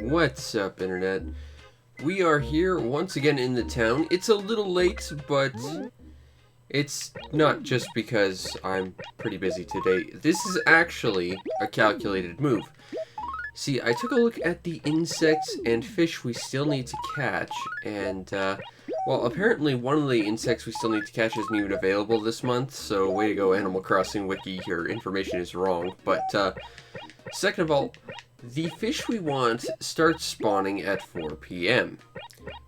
What's up, Internet? We are here once again in the town. It's a little late, but it's not just because I'm pretty busy today. This is actually a calculated move. See, I took a look at the insects and fish we still need to catch, and, well, apparently one of the insects we still need to catch isn't even available this month, so way to go, Animal Crossing Wiki, your information is wrong. But, second of all, the fish we want starts spawning at 4 p.m.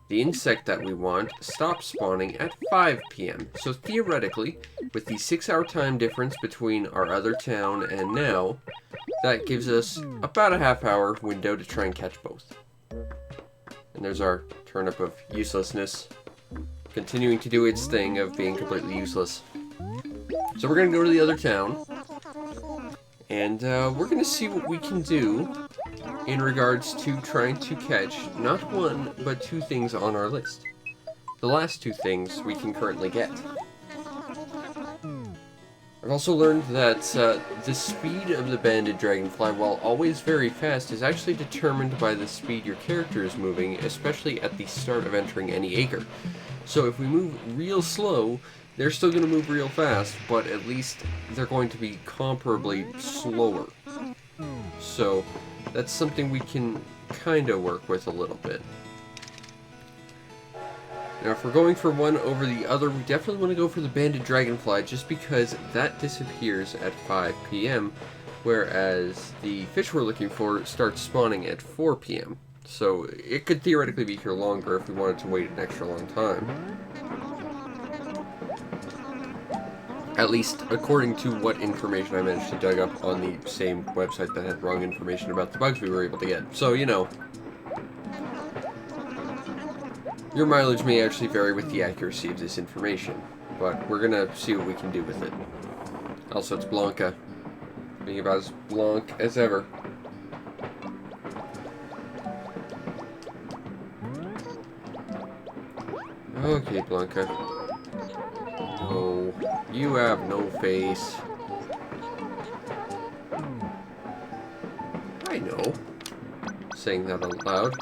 The insect that we want stops spawning at 5 p.m. So theoretically, with the 6-hour time difference between our other town and now, that gives us about a half-hour window to try and catch both. And there's our turnip of uselessness, continuing to do its thing of being completely useless. So we're going to go to the other town, and we're going to see what we can do in regards to trying to catch not one, but 2 things on our list. The last 2 things we can currently get. I've also learned that the speed of the banded dragonfly, while always very fast, is actually determined by the speed your character is moving, especially at the start of entering any acre. So if we move real slow, they're still going to move real fast, but at least they're going to be comparably slower. So that's something we can kind of work with a little bit. Now, if we're going for one over the other, we definitely want to go for the banded dragonfly, just because that disappears at 5 p.m., whereas the fish we're looking for starts spawning at 4 p.m. So it could theoretically be here longer if we wanted to wait an extra long time. At least according to what information I managed to dug up on the same website that had wrong information about the bugs we were able to get. So, you know, your mileage may actually vary with the accuracy of this information, but we're gonna see what we can do with it. Also, it's Blanca. Being about as blanc as ever. Okay, Blanca. No, you have no face. I know. Saying that out loud.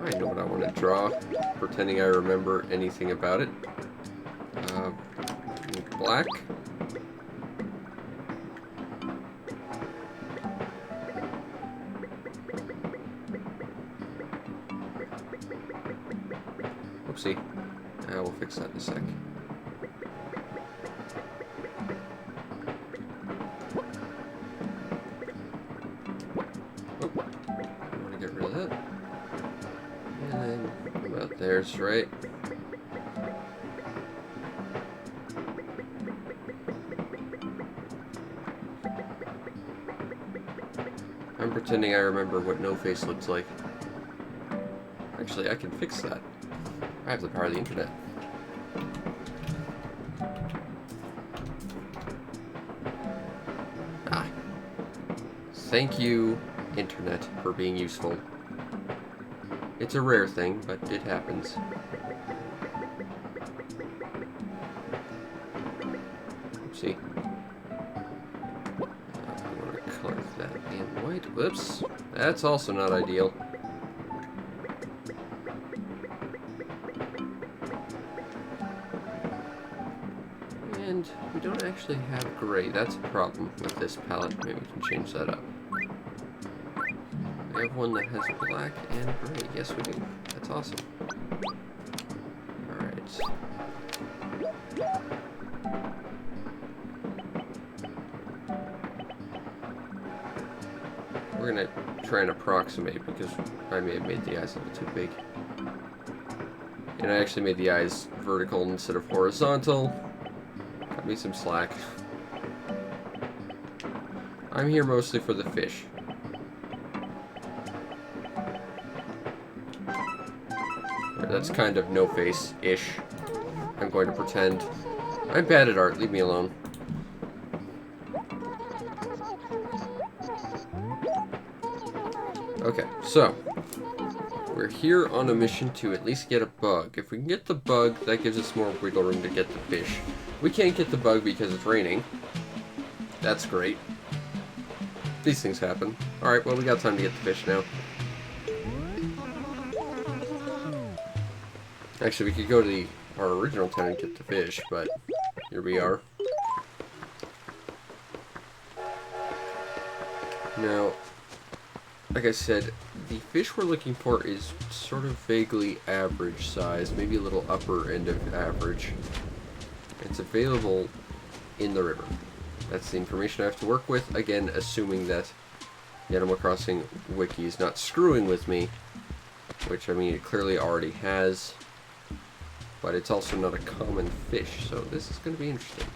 I know what I want to draw, pretending I remember anything about it. Black. Oopsie. We'll fix that in a sec. Oh, I want to get rid of that. And then about there's right. I'm pretending I remember what no face looks like. Actually, I can fix that. I have the power of the internet. Ah. Thank you, internet, for being useful. It's a rare thing, but it happens. Oopsie. I want to color that in white. Whoops. That's also not ideal. And we don't actually have gray. That's a problem with this palette. Maybe we can change that up. We have one that has black and gray. Yes, we do. That's awesome. Alright. We're gonna try and approximate because I may have made the eyes a little too big. And I actually made the eyes vertical instead of horizontal. Cut me some slack. I'm here mostly for the fish. That's kind of no-face-ish. I'm going to pretend. I'm bad at art, leave me alone. Okay, so we're here on a mission to at least get a bug. If we can get the bug, that gives us more wiggle room to get the fish. We can't get the bug because it's raining. That's great. These things happen. Alright, well, we got time to get the fish now. Actually, we could go to our original town and get the fish, but here we are. Now, like I said, the fish we're looking for is sort of vaguely average size, maybe a little upper end of average. It's available in the river. That's the information I have to work with, again, assuming that the Animal Crossing wiki is not screwing with me, which, I mean, it clearly already has, but it's also not a common fish, so this is going to be interesting.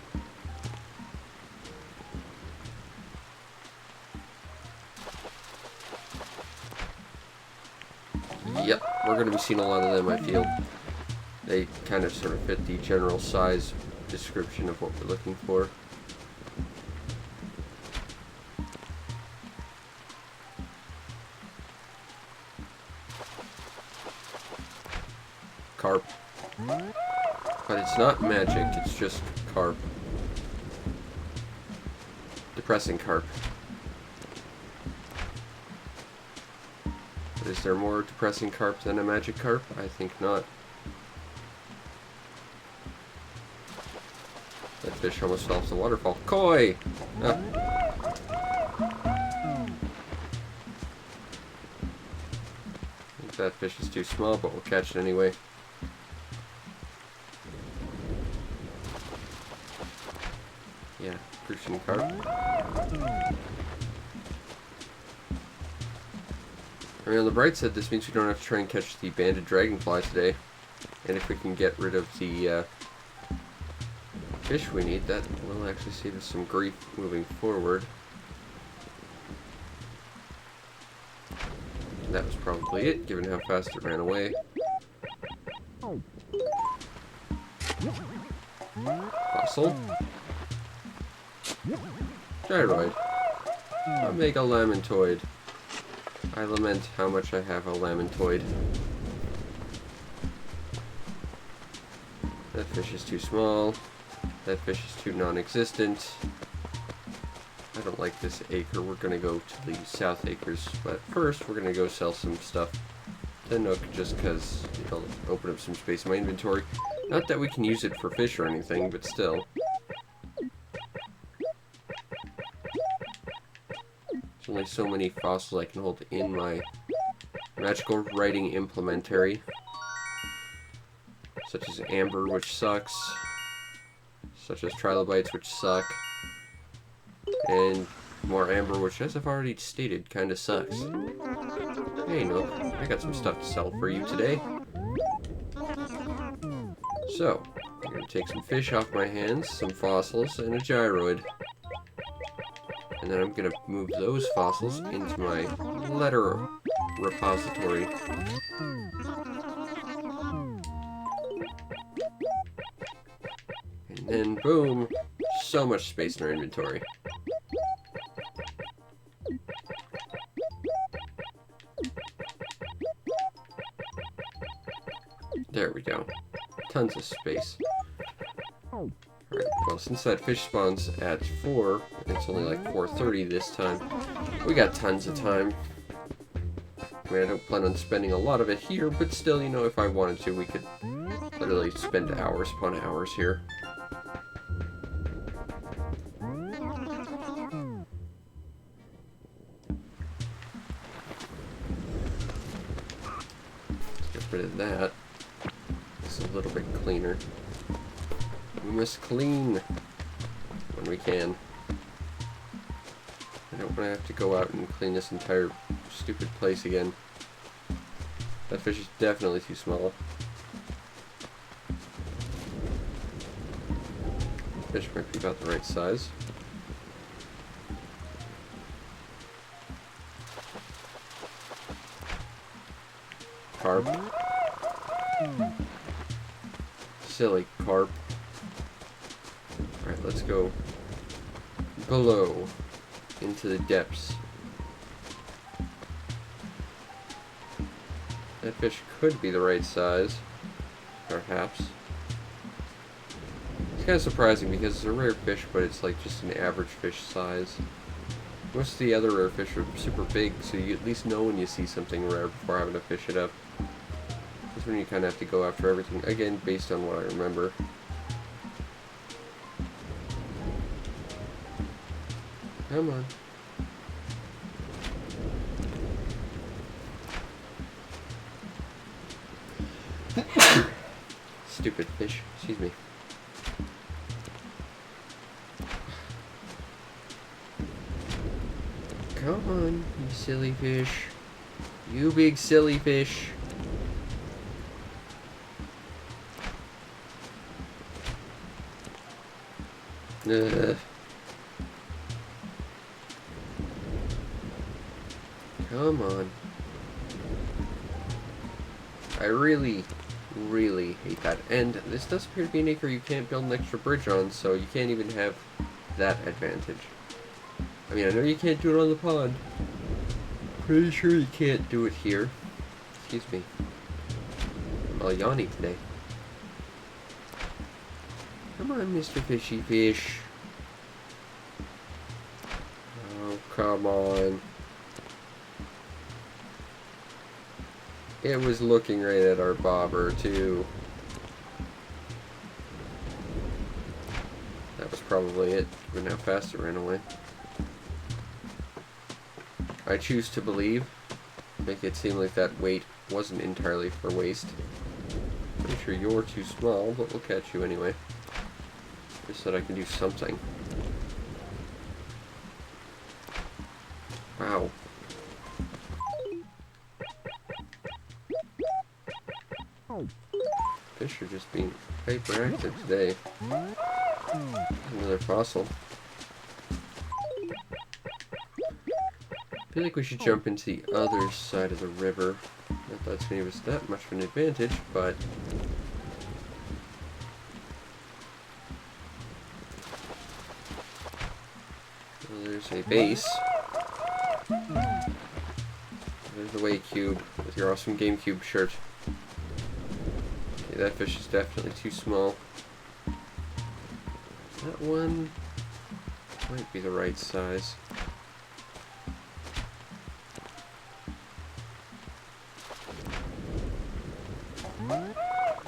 Yep, we're going to be seeing a lot of them, I feel. They kind of sort of fit the general size description of what we're looking for. Carp. But it's not magic, it's just carp. Depressing carp. But is there more depressing carp than a magic carp? I think not. That fish almost fell off the waterfall. Koi! Ah. I think that fish is too small, but we'll catch it anyway. Yeah, crucian carp. I mean, on the bright side, this means we don't have to try and catch the banded dragonfly today. And if we can get rid of the fish we need, that will actually save us some grief moving forward. And that was probably it, given how fast it ran away. Fossil. Gyroid. Omega Lamantoid. I lament how much I have a Lamantoid. That fish is too small. That fish is too non-existent. I don't like this acre. We're gonna go to the South Acres, but first we're gonna go sell some stuff to Nook just because it'll open up some space in my inventory. Not that we can use it for fish or anything, but still. There's only so many fossils I can hold in my magical writing implementary. Such as amber, which sucks. Such as trilobites, which suck. And more amber, which, as I've already stated, kinda sucks. Hey, Nook, I got some stuff to sell for you today. So, I'm gonna take some fish off my hands, some fossils, and a gyroid. And then I'm gonna move those fossils into my letter repository. And then, boom, so much space in our inventory. There we go. Tons of space. Alright, well, since that fish spawns at 4, and it's only like 4:30 this time, we got tons of time. I mean, I don't plan on spending a lot of it here, but still, you know, if I wanted to, we could literally spend hours upon hours here. Let's get rid of that. It's a little bit cleaner. We must clean when we can. I don't want to have to go out and clean this entire stupid place again. That fish is definitely too small. Fish might be about the right size. Carp. Silly carp. Alright, let's go below into the depths. That fish could be the right size, perhaps. It's kind of surprising because it's a rare fish, but it's like just an average fish size. Most of the other rare fish are super big, so you at least know when you see something rare before having to fish it up. That's when you kind of have to go after everything, again, based on what I remember. Come on. Stupid fish, excuse me. Come on, you silly fish. You big silly fish. Ugh. Come on. I really hate that. And this does appear to be an acre you can't build an extra bridge on, so you can't even have that advantage. I mean, I know you can't do it on the pond. Pretty sure you can't do it here. Excuse me. I'm all yawny today. Come on, Mr. Fishy Fish. Oh, come on. It was looking right at our bobber, too. That was probably it, given how fast it ran away. I choose to believe. Make it seem like that weight wasn't entirely for waste. Pretty sure you're too small, but we'll catch you anyway. Just so that I can do something. Wow. Fish are just being hyperactive today. Another fossil. I feel like we should jump into the other side of the river. Not that it's going to give us that much of an advantage, but... Well, there's a base. There's the Way Cube with your awesome GameCube shirt. Okay, that fish is definitely too small. That one might be the right size.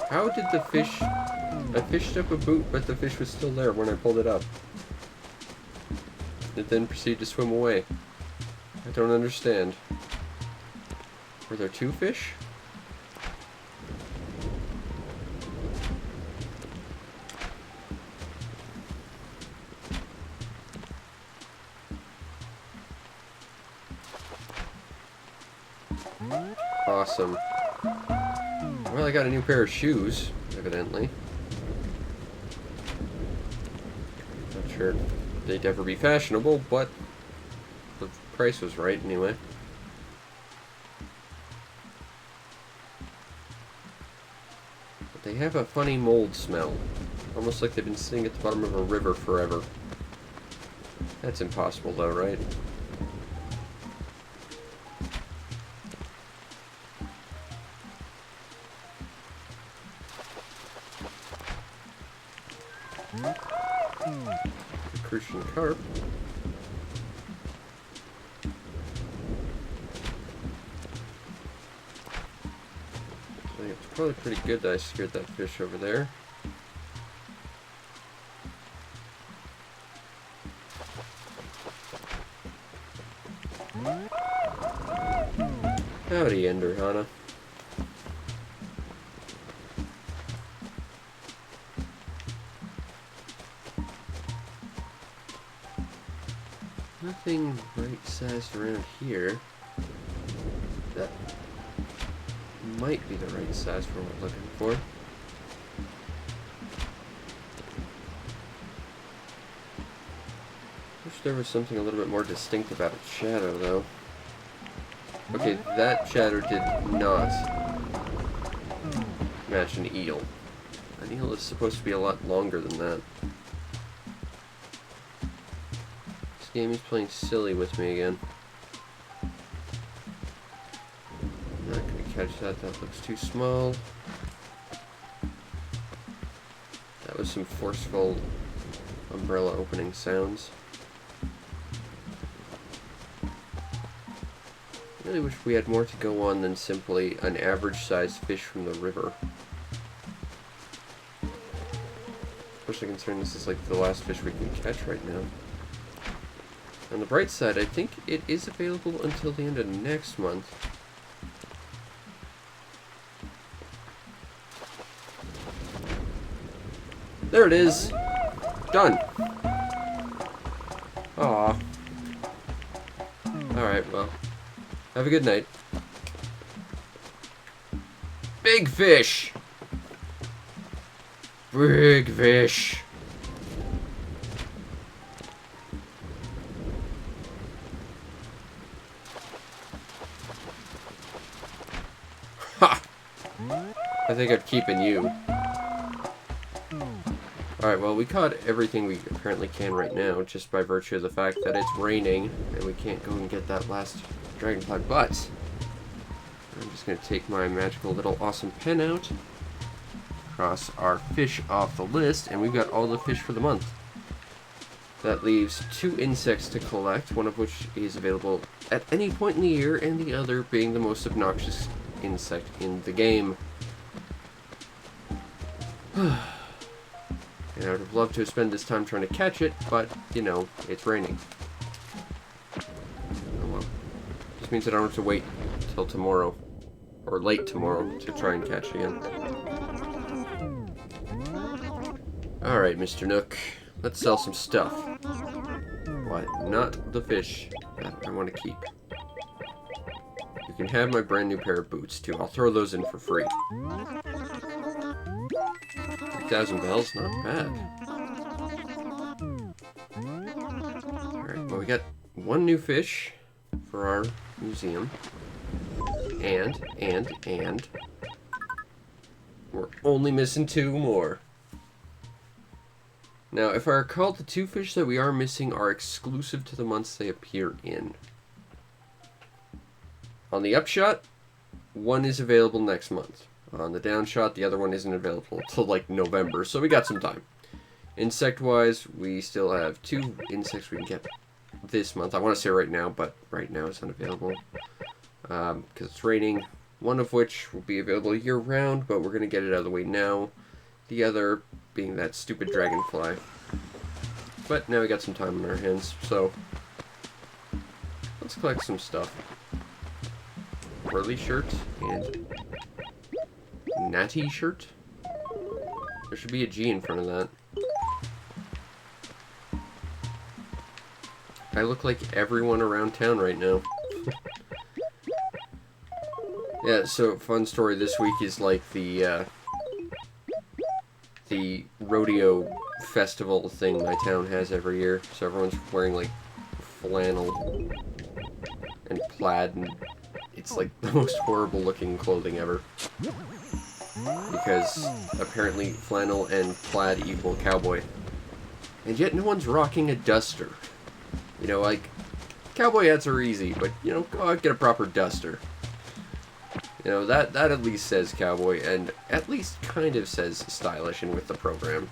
How did the fish... I fished up a boot, but the fish was still there when I pulled it up. It then proceeded to swim away. I don't understand. Were there two fish? Awesome. Well, I got a new pair of shoes, evidently. Not sure they'd ever be fashionable, but the price was right anyway. But they have a funny mold smell. Almost like they've been sitting at the bottom of a river forever. That's impossible though, right? Crucian carp. I think it's probably pretty good that I scared that fish over there. Howdy, Enderhana. Nothing right-sized around here. That might be the right size for what we're looking for. Wish there was something a little bit more distinct about its shadow, though. Okay, that shadow did not match an eel. An eel is supposed to be a lot longer than that. This game is playing silly with me again. I'm not going to catch that, that looks too small. That was some forceful umbrella opening sounds. Really wish we had more to go on than simply an average-sized fish from the river. Especially considering this is like the last fish we can catch right now. On the bright side, I think it is available until the end of next month. There it is! Done! Aw. Alright, well. Have a good night. Big fish! Big fish! Ha! I think I'm keeping you. Alright, well, we caught everything we apparently can right now, just by virtue of the fact that it's raining, and we can't go and get that last dragonfly, but I'm just going to take my magical little awesome pen out, cross our fish off the list, and we've got all the fish for the month. That leaves 2 insects to collect, one of which is available at any point in the year, and the other being the most obnoxious insect in the game. And I would have loved to spend this time trying to catch it, but, you know, it's raining. Oh well. Just means I don't have to wait till tomorrow, or late tomorrow, to try and catch again. Alright, Mr. Nook. Let's sell some stuff. What? Not the fish that I want to keep. You can have my brand new pair of boots, too. I'll throw those in for free. 3,000 bells, not bad. Alright, well, we got 1 new fish for our museum. And we're only missing 2 more. Now, if I recall, the 2 fish that we are missing are exclusive to the months they appear in. On the upshot, 1 is available next month. On the downshot, the other one isn't available until like November, so we got some time. Insect-wise, we still have 2 insects we can get this month. I want to say right now, but right now it's unavailable because it's raining. One of which will be available year-round, but we're going to get it out of the way now. The other being that stupid dragonfly. But now we got some time on our hands, so let's collect some stuff. Whirly shirt and natty shirt. There should be a G in front of that. I look like everyone around town right now. Yeah, so fun story this week is like the rodeo festival thing my town has every year. So everyone's wearing like flannel and plaid, and it's like the most horrible looking clothing ever. Because apparently flannel and plaid equal cowboy. And yet no one's rocking a duster. You know, like, cowboy hats are easy, but, you know, go out, get a proper duster. You know, that at least says cowboy, and at least kind of says stylish and with the program.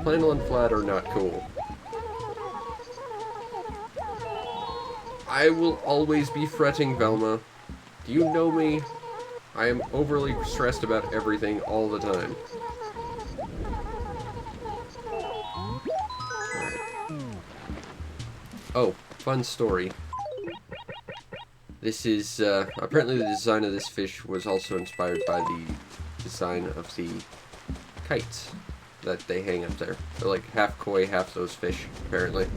Flannel and plaid are not cool. I will always be fretting, Velma. Do you know me? I am overly stressed about everything all the time. Oh, fun story. This is, apparently the design of this fish was also inspired by the design of the kites that they hang up there. They're like half koi, half those fish, apparently.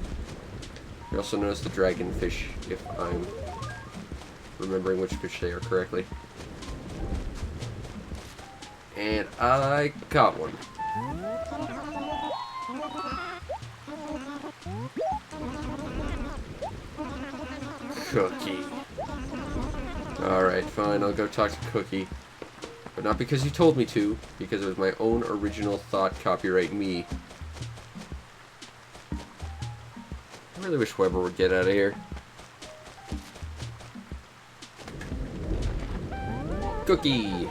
You also notice the dragonfish, if I'm remembering which fish they are correctly. And I caught one. Cookie. Alright, fine, I'll go talk to Cookie. But not because you told me to, because it was my own original thought, copyright me. I really wish Weber would get out of here. Cookie!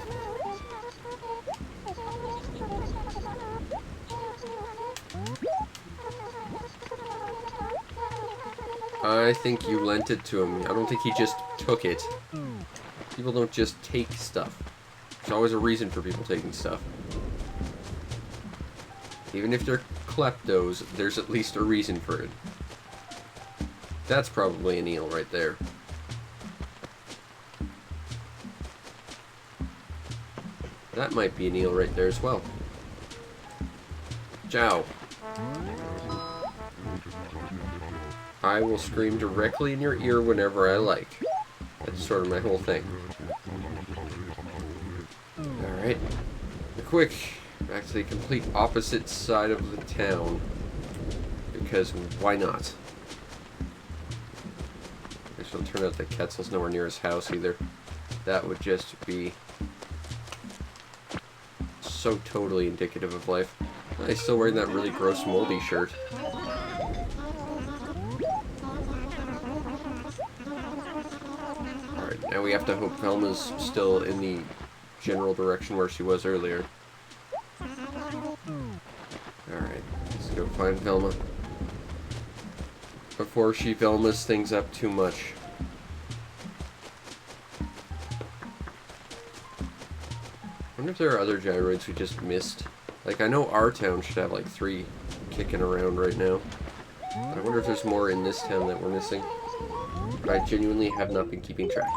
I think you lent it to him. I don't think he just took it. People don't just take stuff. There's always a reason for people taking stuff. Even if they're kleptos, there's at least a reason for it. That's probably an eel right there. That might be an eel right there as well. Ciao. I will scream directly in your ear whenever I like. That's sort of my whole thing. Alright. Quick. Back to the complete opposite side of the town. Because why not? I guess it'll turn out that Quetzal's nowhere near his house either. That would just be so totally indicative of life. Oh, he's still wearing that really gross moldy shirt. Alright, now we have to hope Velma's still in the general direction where she was earlier. Alright, let's go find Velma. Before she Velmas things up too much. I wonder if there are other gyroids we just missed. Like, I know our town should have like 3 kicking around right now. But I wonder if there's more in this town that we're missing. But I genuinely have not been keeping track.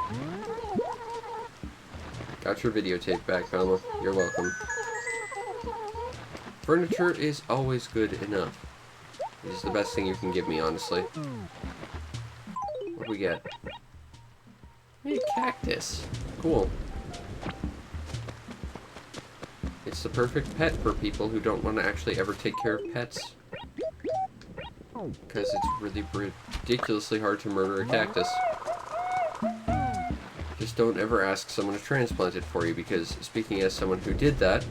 Got your videotape back, Velma. You're welcome. Furniture is always good enough. This is the best thing you can give me, honestly. What do we get? Hey, cactus. Cool. It's the perfect pet for people who don't want to actually ever take care of pets. Because it's really ridiculously hard to murder a cactus. Just don't ever ask someone to transplant it for you, because speaking as someone who did that,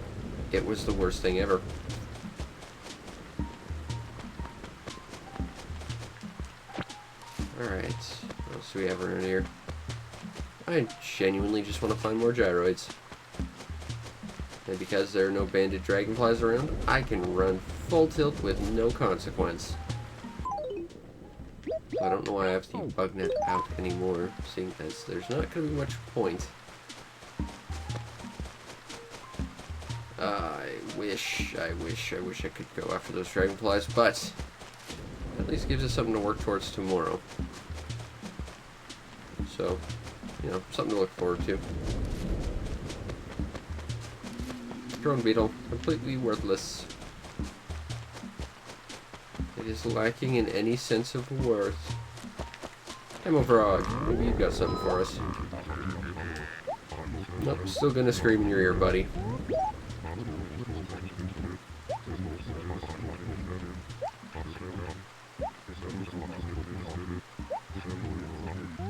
it was the worst thing ever. Alright, what else do we have around here? I genuinely just want to find more gyroids. And because there are no banded dragonflies around, I can run full tilt with no consequence. I don't know why I have the bug net out anymore, seeing as there's not going to be much point. I wish I could go after those dragonflies, but at least gives us something to work towards tomorrow. So, you know, something to look forward to. Drone beetle, completely worthless. It is lacking in any sense of worth. Hemovraug, maybe you've got something for us. Nope, still gonna scream in your ear, buddy.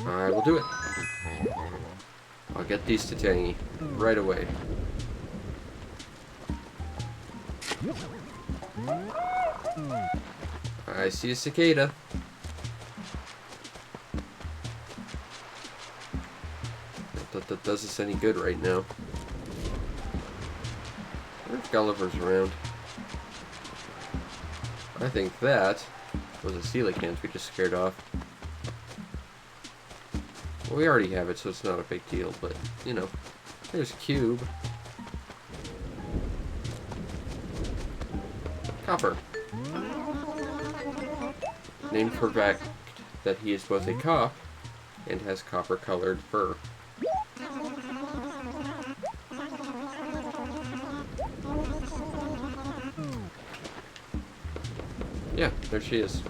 I will do it. I'll get these to Tangy right away. I see a cicada. Not that does us any good right now. I wonder if Gulliver's around. I think that was a coelacanth we just scared off. Well, we already have it, so it's not a big deal, but, you know. There's Cube. Copper. Named for the fact that he is both a cop and has copper-colored fur. Yeah, there she is.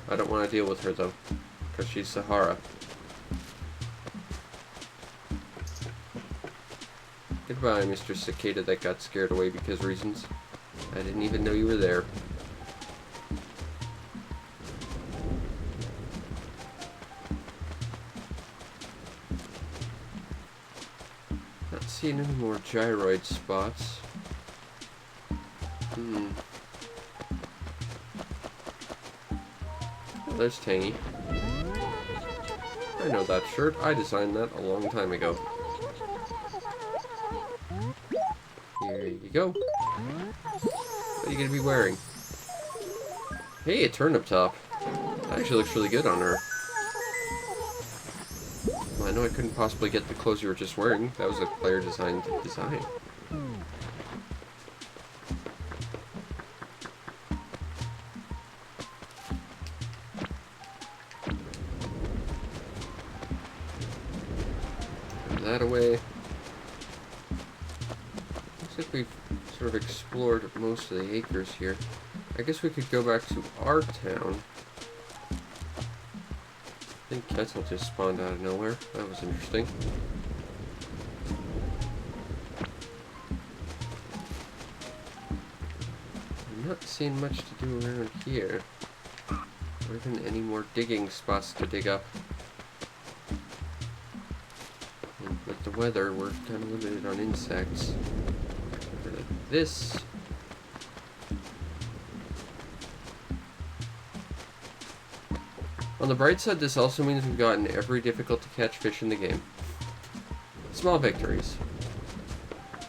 I don't want to deal with her, though, because she's Sahara. Goodbye, Mr. Cicada that got scared away because reasons. I didn't even know you were there. Not seeing any more gyroid spots. Oh, there's Tangy. I know that shirt. I designed that a long time ago. Here you go. What are you gonna be wearing? Hey, a turnip top. That actually looks really good on her. I know I couldn't possibly get the clothes you were just wearing. That was a player designed design. Put that away. Looks like we've sort of explored most of the acres here. I guess we could go back to our town. I think Kettle just spawned out of nowhere. That was interesting. I'm not seeing much to do around here. Or even any more digging spots to dig up. And with the weather, we're kind of limited on insects. Get rid of this. On the bright side, this also means we've gotten every difficult to catch fish in the game. Small victories.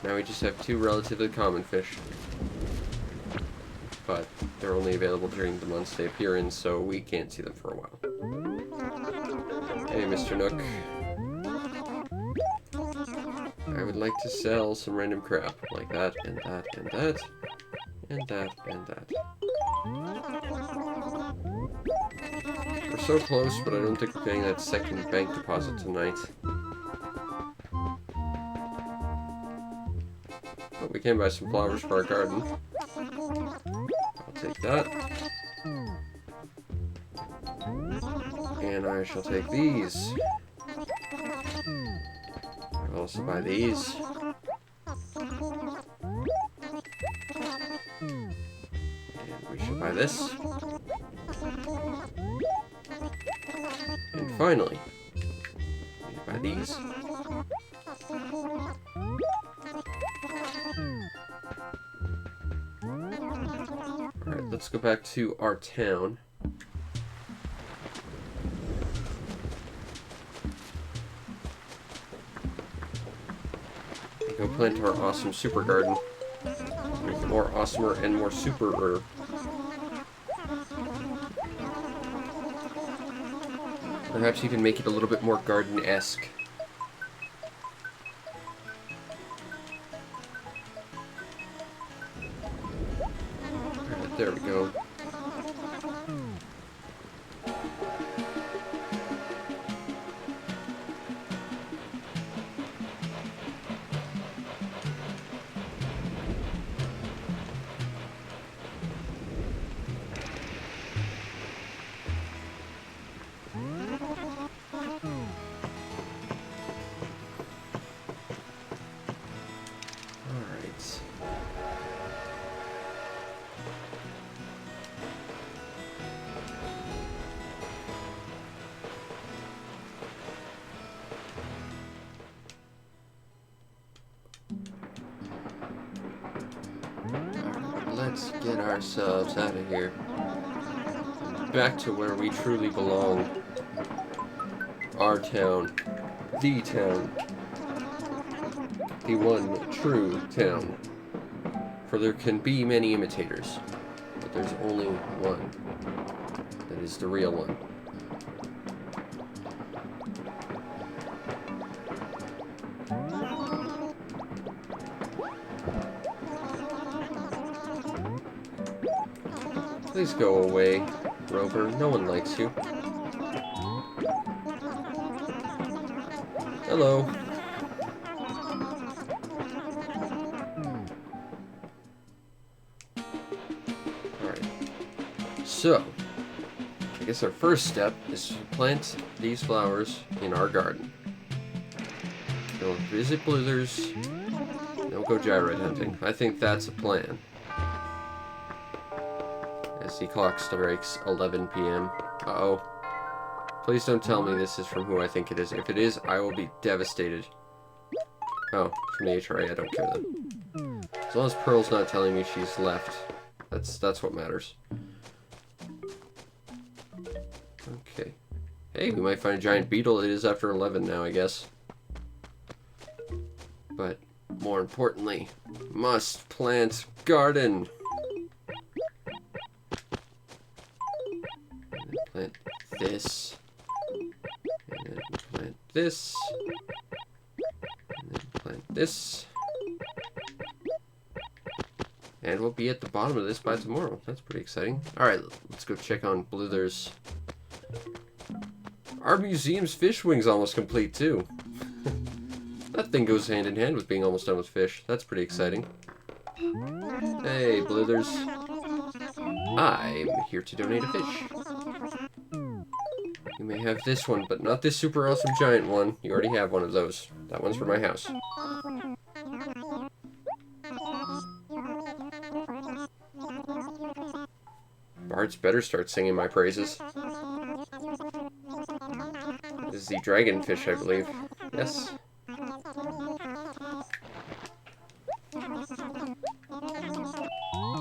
Now we just have 2 relatively common fish. But they're only available during the months they appear in, so we can't see them for a while. Hey, Mr. Nook. I would like to sell some random crap, like that, and that, and that, and that, and that. We're so close, but I don't think we're getting that second bank deposit tonight. But we can buy some flowers for our garden. I'll take that. And I shall take these. I'll also buy these. And we should buy this. And finally, we buy these. Alright, let's go back to our town. Go plant our awesome super garden. Make it more awesomer and more super-er. Perhaps even make it a little bit more garden-esque. Alright, there we go. Let's get ourselves out of here. Back to where we truly belong. Our town. The town. The one true town. For there can be many imitators, but there's only one that is the real one. Please go away, Rover. No one likes you. Hello. Alright. So, I guess our first step is to plant these flowers in our garden. Don't visit Blithers. Don't go gyrate hunting. I think that's a plan. As the clock strikes 11 p.m. Uh-oh. Please don't tell me this is from who I think it is. If it is, I will be devastated. Oh, from the HRA, I don't care then. As long as Pearl's not telling me she's left, that's what matters. Okay. Hey, we might find a giant beetle. It is after 11 now, I guess. But, more importantly, must plant garden. And then plant this. And then plant this. And then plant this. And we'll be at the bottom of this by tomorrow. That's pretty exciting. Alright, let's go check on Bluther's. Our museum's fish wing's almost complete, too. That thing goes hand in hand with being almost done with fish. That's pretty exciting. Hey, Bluther's. I'm here to donate a fish. You may have this one, but not this super awesome giant one. You already have one of those. That one's for my house. Bards better start singing my praises. This is the dragonfish, I believe. Yes. If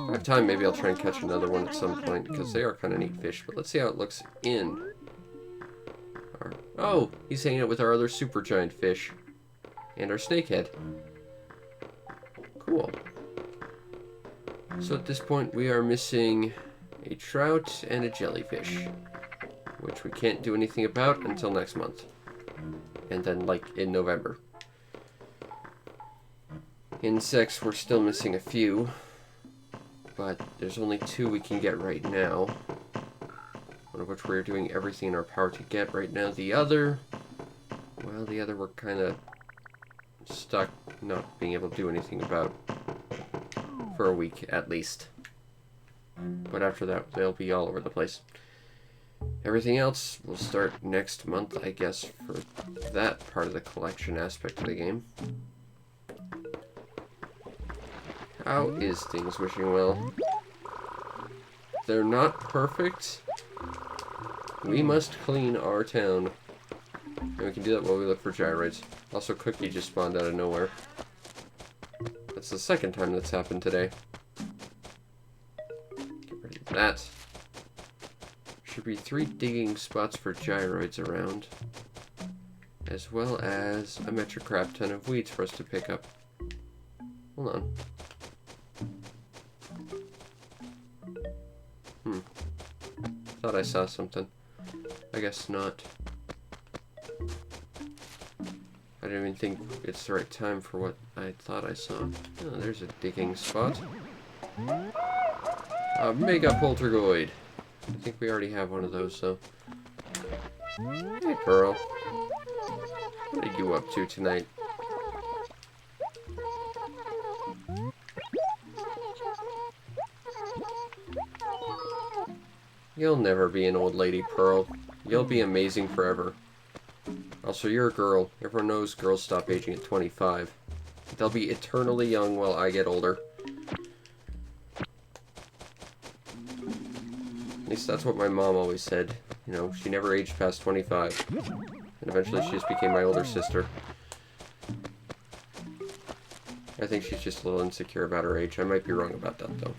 I have time, maybe I'll try and catch another one at some point, because they are kind of neat fish. But let's see how it looks in. Oh, he's hanging out with our other super giant fish. And our snakehead. Cool. So at this point, we are missing a trout and a jellyfish, which we can't do anything about until next month. And then, like, in November. Insects, we're still missing a few, but there's only 2 we can get right now. One of which we're doing everything in our power to get right now. The other, well, we're kind of stuck not being able to do anything about for a week at least. But after that, they'll be all over the place. Everything else will start next month, I guess, for that part of the collection aspect of the game. How is things wishing well? They're not perfect. We must clean our town. And we can do that while we look for gyroids. Also, Cookie just spawned out of nowhere. That's the second time that's happened today. Get rid of that. Should be 3 digging spots for gyroids around. As well as a metric crap ton of weeds for us to pick up. Hold on. Thought I saw something. I guess not. I didn't even think it's the right time for what I thought I saw. Oh, there's a digging spot. A Mega Poltergoid. I think we already have one of those, so. Hey, Pearl. What are you up to tonight? You'll never be an old lady, Pearl. You'll be amazing forever. Also, you're a girl. Everyone knows girls stop aging at 25. They'll be eternally young while I get older. At least that's what my mom always said. You know, she never aged past 25. And eventually she just became my older sister. I think she's just a little insecure about her age. I might be wrong about that, though.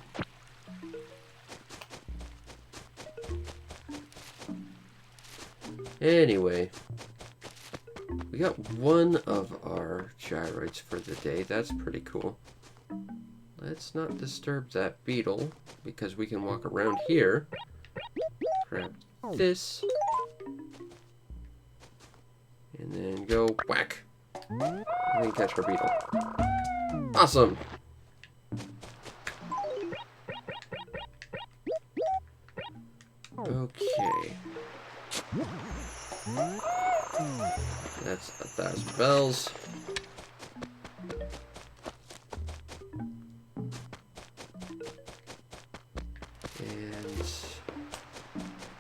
Anyway, we got one of our gyroids for the day. That's pretty cool. Let's not disturb that beetle, because we can walk around here. Grab this. And then go whack. And then catch our beetle. Awesome! Okay. That's 1,000 bells. And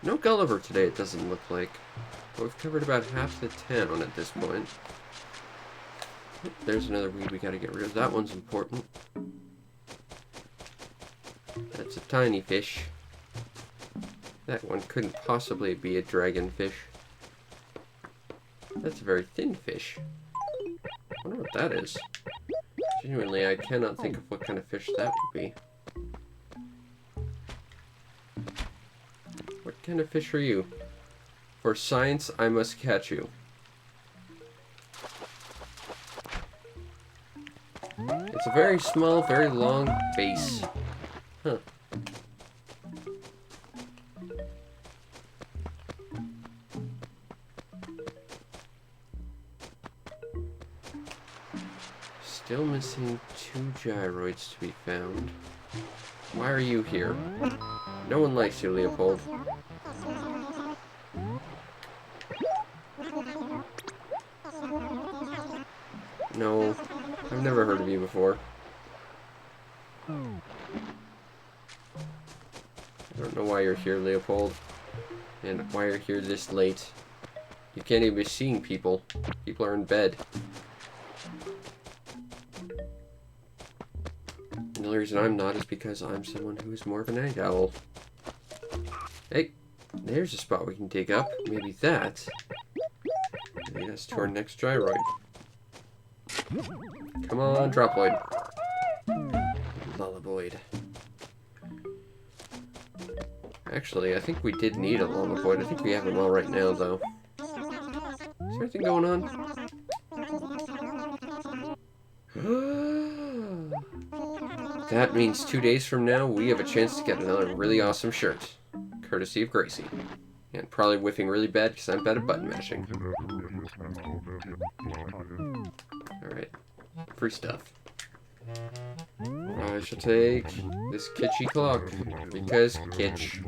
no Gulliver today, it doesn't look like. But we've covered about half the town at this point. There's another weed we gotta get rid of. That one's important. That's a tiny fish. That one couldn't possibly be a dragonfish. That's a very thin fish. I wonder what that is. Genuinely, I cannot think of what kind of fish that would be. What kind of fish are you? For science, I must catch you. It's a very small, very long base. Huh. Still missing 2 gyroids to be found. Why are you here? No one likes you, Leopold. No, I've never heard of you before. I don't know why you're here, Leopold. And why you're here this late. You can't even be seeing people. People are in bed. And the only reason I'm not is because I'm someone who is more of a night owl. Hey, there's a spot we can dig up. Maybe that will lead us to our next gyroid. Come on, Droploid. Lullaboid. Actually, I think we did need a Lullaboid. I think we have them all right now, though. Is there anything going on? That means 2 days from now, we have a chance to get another really awesome shirt. Courtesy of Gracie. And probably whiffing really bad because I'm bad at button mashing. Alright. Free stuff. I shall take this kitschy clock, because kitsch.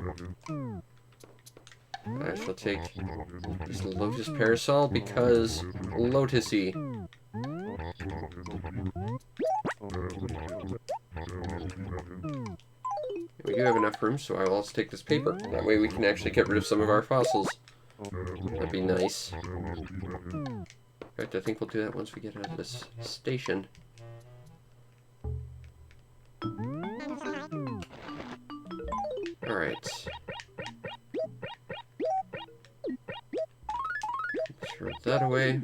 I shall take this Lotus parasol, because lotusy. We do have enough room, so I will also take this paper. That way we can actually get rid of some of our fossils. That'd be nice. In fact, I think we'll do that once we get out of this station. Alright. Throw that away.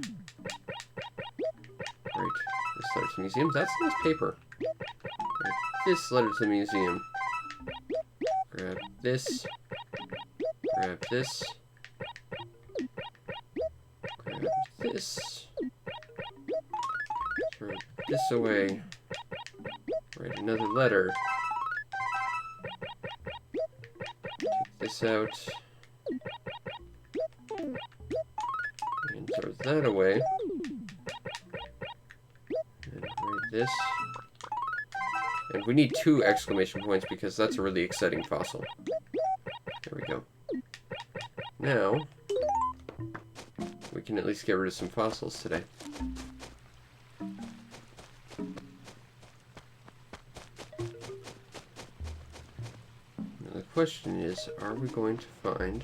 Right. This letter to the museum. That's nice paper. Right. This letter to the museum. Grab this. Grab this. Grab this. Throw this away. Write another letter. Take this out. And throw that away. And write this. And we need 2 exclamation points because that's a really exciting fossil. There we go. Now, we can at least get rid of some fossils today. Now the question is, are we going to find...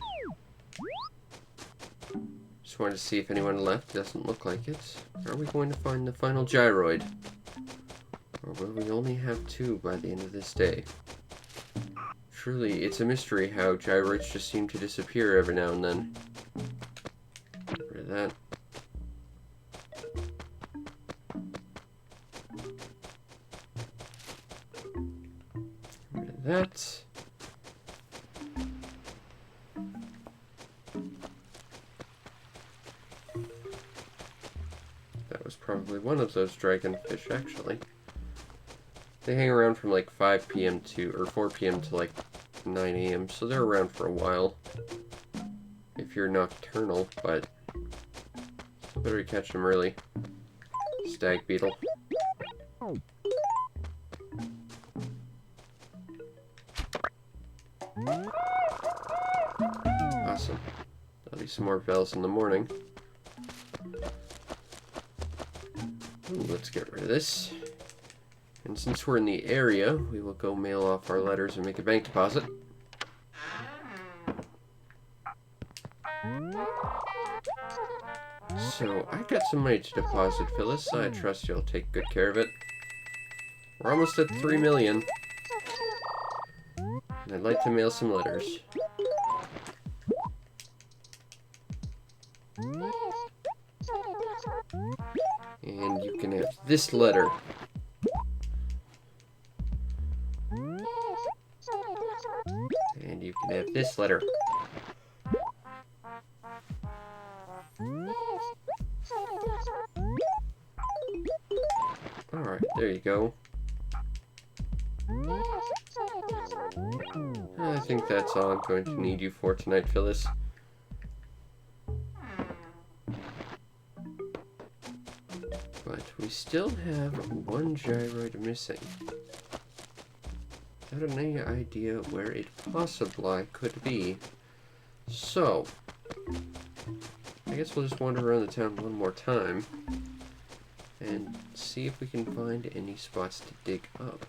Just wanted to see if anyone left. Doesn't look like it. Are we going to find the final gyroid? Or will we only have 2 by the end of this day? Truly, it's a mystery how gyroids just seem to disappear every now and then. Get rid of that. Get rid of that. That was probably one of those dragonfish, actually. They hang around from like 5 p.m. to, or 4 p.m. to like 9 a.m., so they're around for a while. If you're nocturnal, but still better to catch them early. Stag beetle. Awesome. That'll be some more bells in the morning. Ooh, let's get rid of this. And since we're in the area, we will go mail off our letters and make a bank deposit. So, I got some money to deposit, Phyllis. I trust you'll take good care of it. We're almost at 3 million. And I'd like to mail some letters. And you can have this letter. And you can have this letter. Alright, there you go. I think that's all I'm going to need you for tonight, Phyllis. But we still have one gyroid missing. I don't have any idea where it possibly could be. So, I guess we'll just wander around the town one more time and see if we can find any spots to dig up.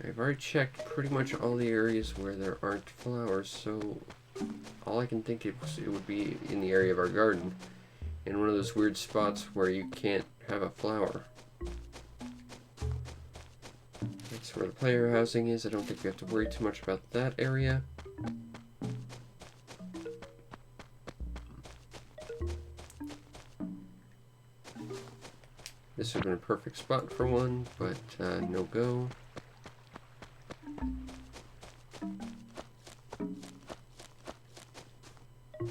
I've already checked pretty much all the areas where there aren't flowers, so all I can think it would be in the area of our garden, in one of those weird spots where you can't have a flower. That's where the player housing is. I don't think we have to worry too much about that area. This would have been a perfect spot for one, but no go.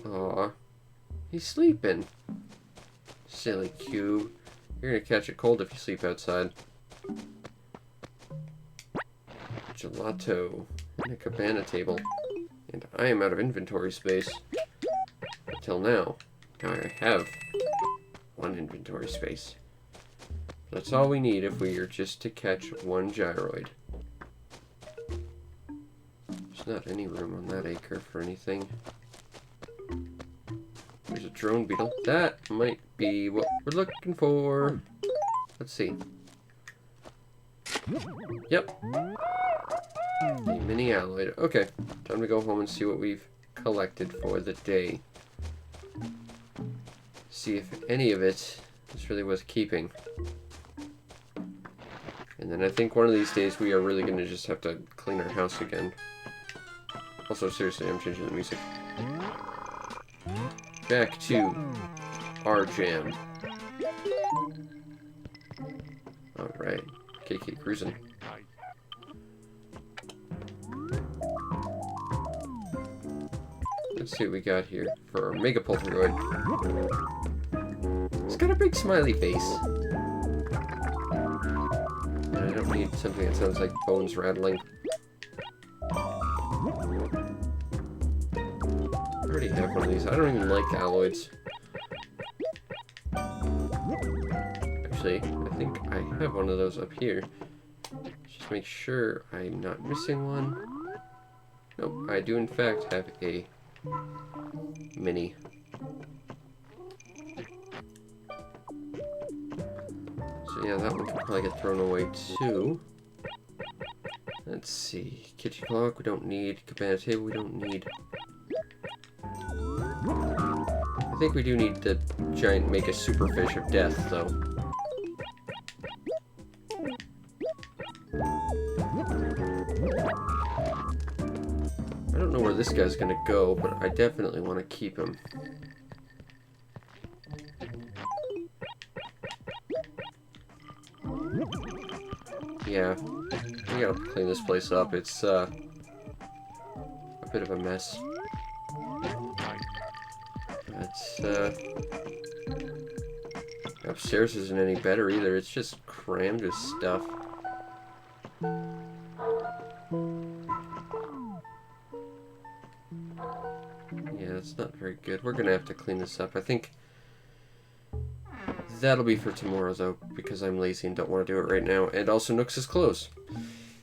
Aw, he's sleeping. Silly cube. You're gonna catch a cold if you sleep outside. Gelato and a cabana table. And I am out of inventory space. Until now. Now I have one inventory space. That's all we need if we are just to catch one gyroid. There's not any room on that acre for anything. There's a drone beetle. That might be what we're looking for. Let's see. Yep. A mini alloy. Okay, time to go home and see what we've collected for the day. See if any of it is really worth keeping. And then I think one of these days we are really going to just have to clean our house again. Also, seriously, I'm changing the music. Back to our jam. Alright, KK cruising. Let's see what we got here for our Mega Polteroid. It's got a big smiley face. And I don't need something that sounds like bones rattling. I already have one of these. I don't even like alloys. Actually, I think I have one of those up here. Just make sure I'm not missing one. Nope, I do in fact have a mini. So yeah, that one can probably get thrown away too. Let's see. Kitchen clock we don't need. Cabana table we don't need. I think we do need the giant Mega Superfish of Death though. I don't know where this guy's gonna go, but I definitely want to keep him. Yeah, we gotta clean this place up. It's a bit of a mess. Upstairs isn't any better either. It's just crammed with stuff. Yeah, it's not very good. We're gonna have to clean this up. I think that'll be for tomorrow, though, because I'm lazy and don't want to do it right now. And also, Nooks is closed.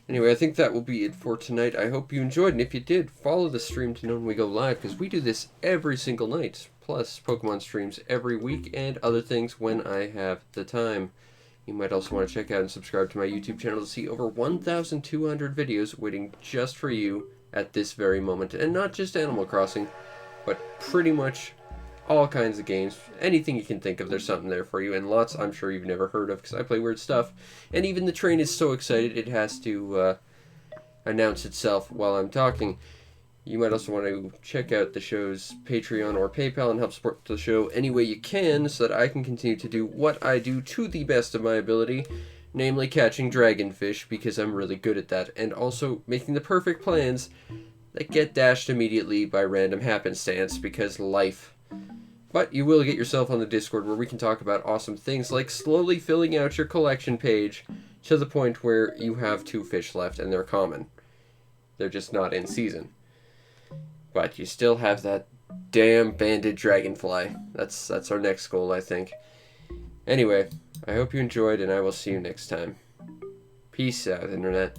Anyway, I think that will be it for tonight. I hope you enjoyed, and if you did, follow the stream to know when we go live, because we do this every single night, plus Pokemon streams every week, and other things when I have the time. You might also want to check out and subscribe to my YouTube channel to see over 1,200 videos waiting just for you at this very moment. And not just Animal Crossing, but pretty much all kinds of games. Anything you can think of, there's something there for you. And lots I'm sure you've never heard of, because I play weird stuff. And even the train is so excited it has to announce itself while I'm talking. You might also want to check out the show's Patreon or PayPal and help support the show any way you can, so that I can continue to do what I do to the best of my ability, namely catching dragonfish, because I'm really good at that, and also making the perfect plans that get dashed immediately by random happenstance, because life. But you will get yourself on the Discord, where we can talk about awesome things like slowly filling out your collection page to the point where you have 2 fish left and they're common. They're just not in season. But you still have that damn banded dragonfly. That's our next goal, I think. Anyway, I hope you enjoyed, and I will see you next time. Peace out, Internet.